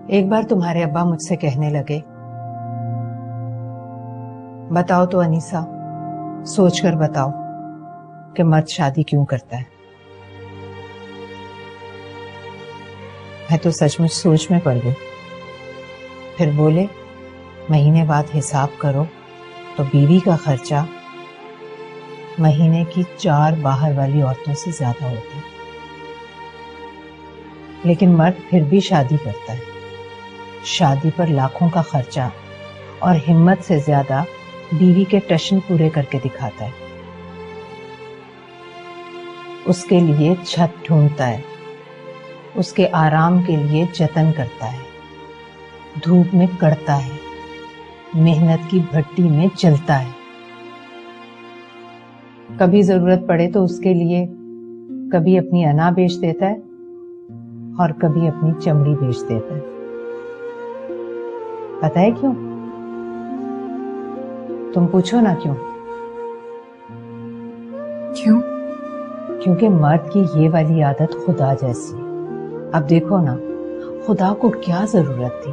ایک بار تمہارے ابا مجھ سے کہنے لگے، بتاؤ تو انیسہ، سوچ کر بتاؤ کہ مرد شادی کیوں کرتا ہے؟ میں تو سچ مچ سوچ میں پڑ گئی۔ پھر بولے، مہینے بعد حساب کرو تو بیوی کا خرچہ مہینے کی 4 باہر والی عورتوں سے زیادہ ہوتا ہے، لیکن مرد پھر بھی شادی کرتا ہے۔ شادی پر لاکھوں کا خرچہ اور ہمت سے زیادہ بیوی کے ٹشن پورے کر کے دکھاتا ہے۔ اس کے لیے چھت ڈھونڈتا ہے، اس کے آرام کے لیے جتن کرتا ہے، دھوپ میں کڑتا ہے، محنت کی بھٹی میں جلتا ہے۔ کبھی ضرورت پڑے تو اس کے لیے کبھی اپنی انا بیچ دیتا ہے اور کبھی اپنی چمڑی بیچ دیتا ہے۔ پتہ ہے کیوں؟ تم پوچھو نا کیوں؟ کیوں؟ کیونکہ مرد کی یہ والی عادت خدا جیسی ہے۔ اب دیکھو نا، خدا کو کیا ضرورت تھی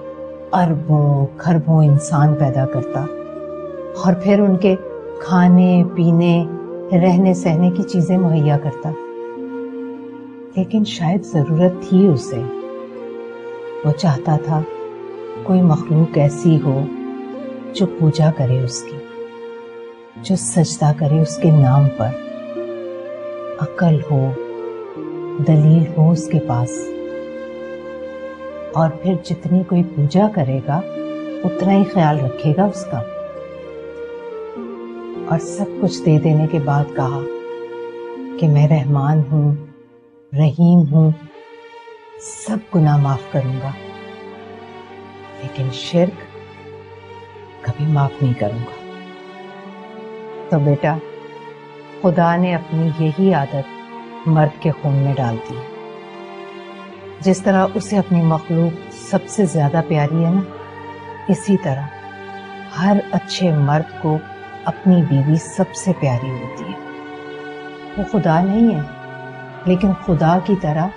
اربوں کھربوں انسان پیدا کرتا اور پھر ان کے کھانے پینے رہنے سہنے کی چیزیں مہیا کرتا، لیکن شاید ضرورت تھی اسے۔ وہ چاہتا تھا کوئی مخلوق ایسی ہو جو پوجا کرے اس کی، جو سجدہ کرے اس کے نام پر، عقل ہو، دلیل ہو اس کے پاس، اور پھر جتنی کوئی پوجا کرے گا اتنا ہی خیال رکھے گا اس کا۔ اور سب کچھ دے دینے کے بعد کہا کہ میں رحمان ہوں، رحیم ہوں، سب گناہ معاف کروں گا، لیکن شرک کبھی معاف نہیں کروں گا۔ تو بیٹا، خدا نے اپنی یہی عادت مرد کے خون میں ڈال دی۔ جس طرح اسے اپنی مخلوق سب سے زیادہ پیاری ہے نا، اسی طرح ہر اچھے مرد کو اپنی بیوی سب سے پیاری ہوتی ہے۔ وہ خدا نہیں ہے، لیکن خدا کی طرح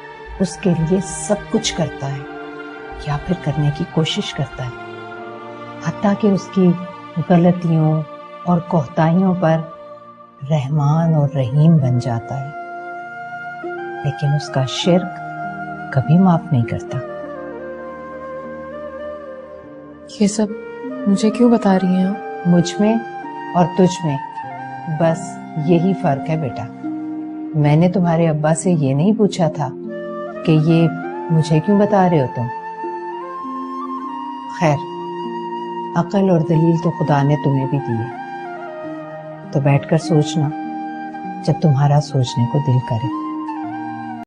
اس کے لیے سب کچھ کرتا ہے یا پھر کرنے کی کوشش کرتا ہے، حتیٰ کہ اس کی غلطیوں اور کوتاہیوں پر رحمان اور رحیم بن جاتا ہے، لیکن اس کا شرک کبھی معاف نہیں کرتا۔ یہ سب مجھے کیوں بتا رہی ہیں آپ؟ مجھ میں اور تجھ میں بس یہی فرق ہے بیٹا۔ میں نے تمہارے ابا سے یہ نہیں پوچھا تھا کہ یہ مجھے کیوں بتا رہے ہو تم۔ خیر، عقل اور دلیل تو خدا نے تمہیں بھی دی ہے، تو بیٹھ کر سوچنا جب تمہارا سوچنے کو دل کرے۔